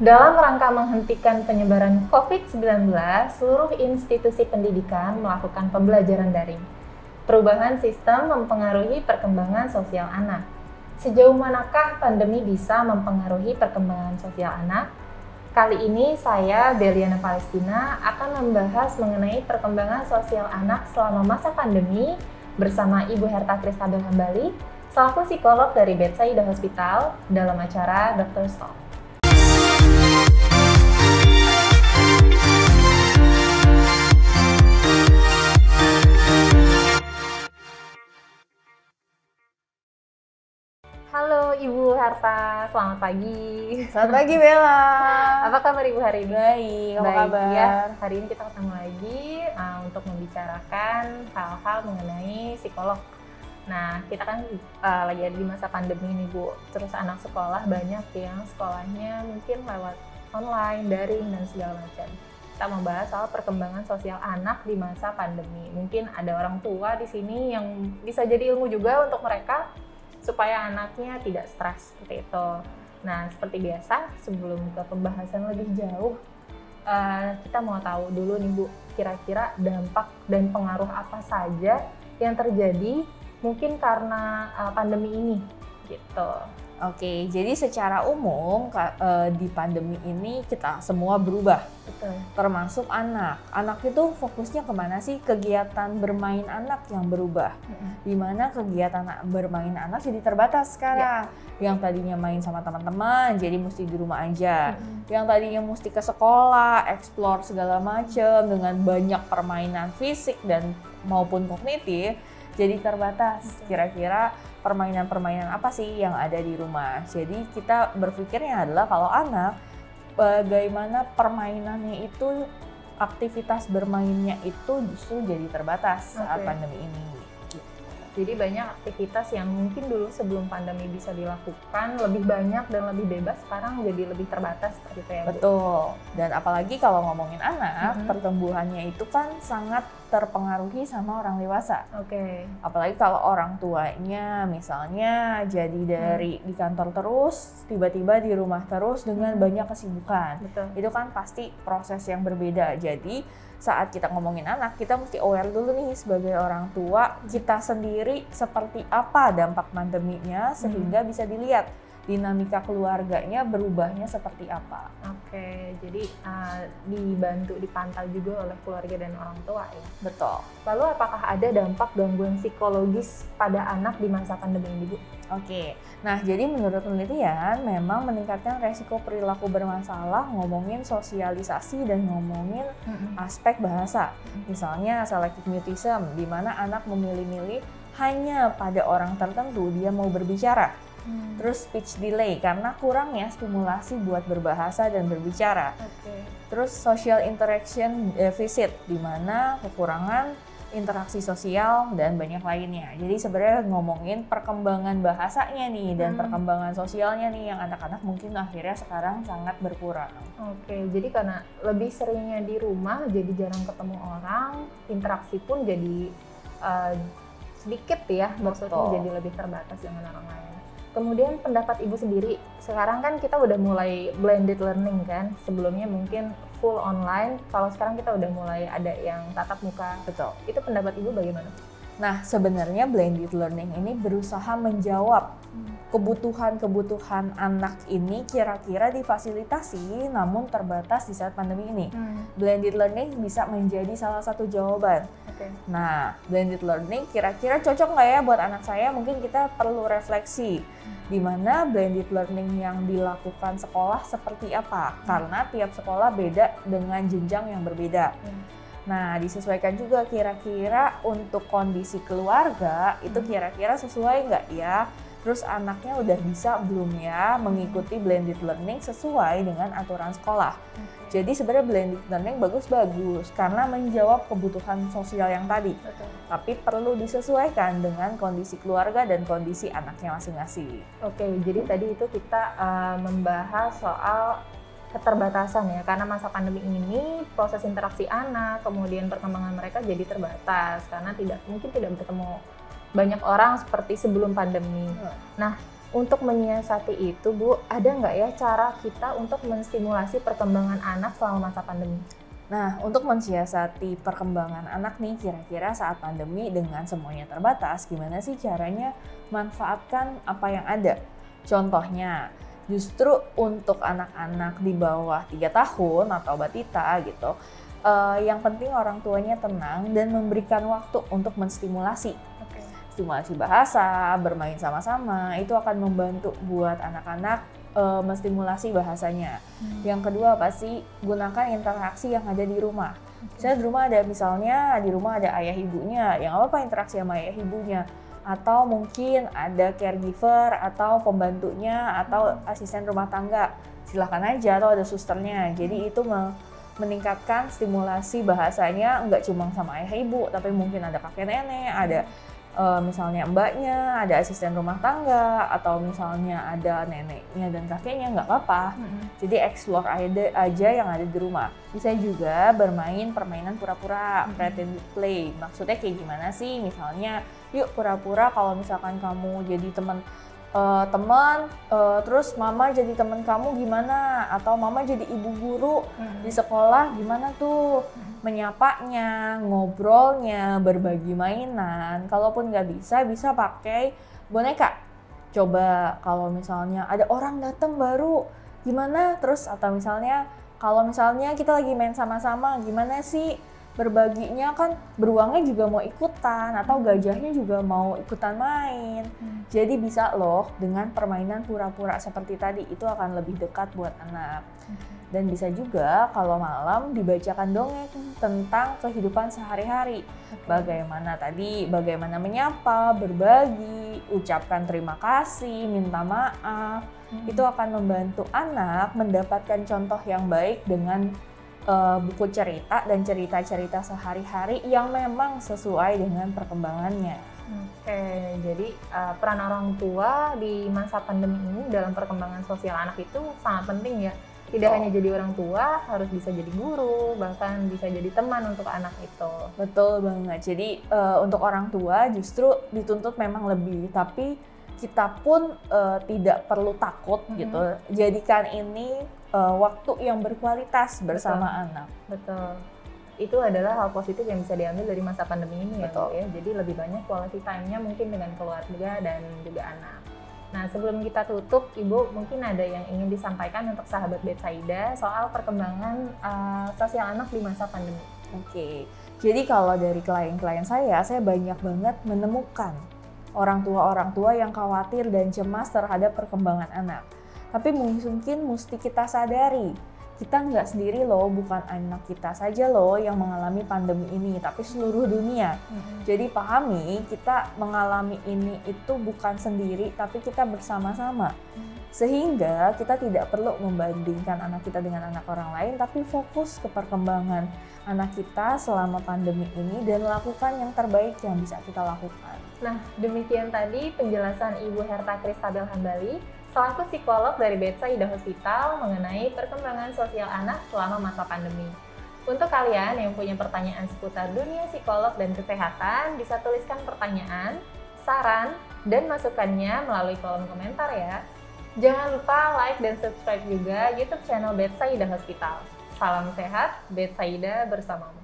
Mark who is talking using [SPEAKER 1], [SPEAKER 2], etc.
[SPEAKER 1] Dalam rangka menghentikan penyebaran COVID-19, seluruh institusi pendidikan melakukan pembelajaran daring. Perubahan sistem mempengaruhi perkembangan sosial anak. Sejauh manakah pandemi bisa mempengaruhi perkembangan sosial anak? Kali ini saya, Deliana Palestina, akan membahas mengenai perkembangan sosial anak selama masa pandemi bersama Ibu Herta Kristabel Hambali, selaku psikolog dari Bethsaida Hospital dalam acara Dr. Talk. Halo Ibu Herta, selamat pagi.
[SPEAKER 2] Selamat pagi Bella.
[SPEAKER 1] Apa kabar Ibu hari ini?
[SPEAKER 2] Baik, apa kabar?
[SPEAKER 1] Ya, hari ini kita ketemu lagi untuk membicarakan hal-hal mengenai psikolog. Nah, kita kan lagi ada di masa pandemi nih Bu. Terus anak sekolah banyak yang sekolahnya mungkin lewat online, daring, dan segala macam. Kita membahas soal perkembangan sosial anak di masa pandemi. Mungkin ada orang tua di sini yang bisa jadi ilmu juga untuk mereka, supaya anaknya tidak stres seperti itu. Nah, seperti biasa, sebelum ke pembahasan lebih jauh, kita mau tahu dulu nih Bu, kira-kira dampak dan pengaruh apa saja yang terjadi mungkin karena pandemi ini, gitu.
[SPEAKER 2] Oke, jadi secara umum di pandemi ini kita semua berubah.
[SPEAKER 1] Betul.
[SPEAKER 2] Termasuk anak. Anak itu fokusnya kemana sih? Kegiatan bermain anak yang berubah. Dimana kegiatan bermain anak jadi terbatas sekarang. Yang tadinya main sama teman-teman jadi mesti di rumah aja. Yang tadinya mesti ke sekolah, explore segala macam dengan banyak permainan fisik dan maupun kognitif jadi terbatas. Kira-kira permainan-permainan apa sih yang ada di rumah? Jadi kita berpikirnya adalah kalau anak, bagaimana permainannya itu, aktivitas bermainnya itu justru jadi terbatas saat pandemi ini.
[SPEAKER 1] Jadi banyak aktivitas yang mungkin dulu sebelum pandemi bisa dilakukan lebih banyak dan lebih bebas, sekarang jadi lebih terbatas gitu ya Bu?
[SPEAKER 2] Betul. Dan apalagi kalau ngomongin anak, pertumbuhannya itu kan sangat terpengaruhi sama orang dewasa. Apalagi kalau orang tuanya misalnya jadi dari di kantor terus, tiba-tiba di rumah terus dengan banyak kesibukan.
[SPEAKER 1] Betul.
[SPEAKER 2] Itu kan pasti proses yang berbeda. Jadi saat kita ngomongin anak, kita mesti aware dulu nih sebagai orang tua, kita sendiri seperti apa dampak pandeminya sehingga bisa dilihat dinamika keluarganya berubahnya seperti apa.
[SPEAKER 1] Jadi dibantu, dipantau juga oleh keluarga dan orang tua ya?
[SPEAKER 2] Betul.
[SPEAKER 1] Lalu apakah ada dampak gangguan psikologis pada anak di masa pandemi ini Bu?
[SPEAKER 2] Nah jadi menurut penelitian memang meningkatkan resiko perilaku bermasalah ngomongin sosialisasi dan ngomongin aspek bahasa. Misalnya selective mutism, di mana anak memilih-milih hanya pada orang tertentu dia mau berbicara. Terus speech delay karena kurangnya stimulasi buat berbahasa dan berbicara. Terus social interaction deficit, di mana kekurangan interaksi sosial dan banyak lainnya. Jadi sebenarnya ngomongin perkembangan bahasanya nih dan perkembangan sosialnya nih yang anak-anak mungkin akhirnya sekarang sangat berkurang.
[SPEAKER 1] Jadi karena lebih seringnya di rumah jadi jarang ketemu orang, interaksi pun jadi sedikit ya, maksudnya jadi lebih terbatas dengan orang lain. Kemudian pendapat Ibu sendiri, sekarang kan kita udah mulai blended learning kan, sebelumnya mungkin full online, kalau sekarang kita udah mulai ada yang tatap muka.
[SPEAKER 2] Betul.
[SPEAKER 1] Itu pendapat Ibu bagaimana?
[SPEAKER 2] Nah sebenarnya blended learning ini berusaha menjawab kebutuhan-kebutuhan anak ini kira-kira difasilitasi namun terbatas di saat pandemi ini. Blended learning bisa menjadi salah satu jawaban. Nah, blended learning kira-kira cocok nggak ya buat anak saya? Mungkin kita perlu refleksi di mana blended learning yang dilakukan sekolah seperti apa? Karena tiap sekolah beda dengan jenjang yang berbeda. Nah, disesuaikan juga kira-kira untuk kondisi keluarga itu kira-kira sesuai nggak ya? Terus anaknya udah bisa belum ya mengikuti blended learning sesuai dengan aturan sekolah. Jadi sebenarnya blended learning bagus-bagus karena menjawab kebutuhan sosial yang tadi. Tapi perlu disesuaikan dengan kondisi keluarga dan kondisi anaknya masing-masing.
[SPEAKER 1] Jadi tadi itu kita membahas soal keterbatasan ya, karena masa pandemi ini proses interaksi anak, kemudian perkembangan mereka jadi terbatas karena mungkin tidak bertemu banyak orang seperti sebelum pandemi. Nah, untuk menyiasati itu, Bu, ada nggak ya cara kita untuk menstimulasi perkembangan anak selama masa pandemi?
[SPEAKER 2] Nah, untuk mensiasati perkembangan anak nih, kira-kira saat pandemi dengan semuanya terbatas, gimana sih caranya manfaatkan apa yang ada? Contohnya, justru untuk anak-anak di bawah 3 tahun atau batita gitu, yang penting orang tuanya tenang dan memberikan waktu untuk menstimulasi. Stimulasi bahasa, bermain sama-sama, itu akan membantu buat anak-anak menstimulasi bahasanya. Yang kedua pasti gunakan interaksi yang ada di rumah. Misalnya di rumah ada ayah ibunya, yang apa interaksi sama ayah ibunya, atau mungkin ada caregiver atau pembantunya atau asisten rumah tangga, silahkan aja, atau ada susternya. Jadi itu meningkatkan stimulasi bahasanya, nggak cuma sama ayah ibu, tapi mungkin ada kakek nenek, ada misalnya mbaknya, ada asisten rumah tangga, atau misalnya ada neneknya dan kakeknya, nggak apa-apa. Jadi explore aja yang ada di rumah. Bisa juga bermain permainan pura-pura, pretend play. Maksudnya kayak gimana sih? Misalnya, yuk pura-pura kalau misalkan kamu jadi teman, terus mama jadi teman kamu gimana? Atau mama jadi ibu guru di sekolah gimana tuh? Menyapanya, ngobrolnya, berbagi mainan. Kalaupun nggak bisa pakai boneka. Coba kalau misalnya ada orang datang baru, gimana? Terus atau misalnya kalau misalnya kita lagi main sama-sama, gimana sih berbaginya, kan beruangnya juga mau ikutan atau gajahnya juga mau ikutan main. Jadi bisa loh dengan permainan pura-pura seperti tadi, itu akan lebih dekat buat anak. Dan bisa juga kalau malam dibacakan dongeng tentang kehidupan sehari-hari. Bagaimana menyapa, berbagi, ucapkan terima kasih, minta maaf. Itu akan membantu anak mendapatkan contoh yang baik dengan buku cerita dan cerita-cerita sehari-hari yang memang sesuai dengan perkembangannya.
[SPEAKER 1] Oke, jadi peran orang tua di masa pandemi ini dalam perkembangan sosial anak itu sangat penting ya. Tidak hanya jadi orang tua, harus bisa jadi guru, bahkan bisa jadi teman untuk anak itu.
[SPEAKER 2] Betul banget. Jadi untuk orang tua justru dituntut memang lebih, tapi kita pun tidak perlu takut gitu. Jadikan ini waktu yang berkualitas bersama anak.
[SPEAKER 1] Betul. Itu adalah hal positif yang bisa diambil dari masa pandemi ini ya, Bu, ya. Jadi lebih banyak quality time-nya mungkin dengan keluarga dan juga anak. Nah, sebelum kita tutup, Ibu mungkin ada yang ingin disampaikan untuk sahabat Betsaida soal perkembangan sosial anak di masa pandemi.
[SPEAKER 2] Oke, jadi kalau dari klien-klien saya banyak banget menemukan orang tua yang khawatir dan cemas terhadap perkembangan anak. Tapi mungkin mesti kita sadari, kita nggak sendiri loh, bukan anak kita saja loh yang mengalami pandemi ini, tapi seluruh dunia. Jadi pahami, kita mengalami ini itu bukan sendiri, tapi kita bersama-sama. Sehingga kita tidak perlu membandingkan anak kita dengan anak orang lain, tapi fokus ke perkembangan anak kita selama pandemi ini dan lakukan yang terbaik yang bisa kita lakukan.
[SPEAKER 1] Nah, demikian tadi penjelasan Ibu Herta Kristabel Hambali selaku psikolog dari Betsaida Hospital mengenai perkembangan sosial anak selama masa pandemi. Untuk kalian yang punya pertanyaan seputar dunia psikolog dan kesehatan, bisa tuliskan pertanyaan, saran, dan masukannya melalui kolom komentar ya. Jangan lupa like dan subscribe juga YouTube channel Betsaida Hospital. Salam sehat, Betsaida bersamamu.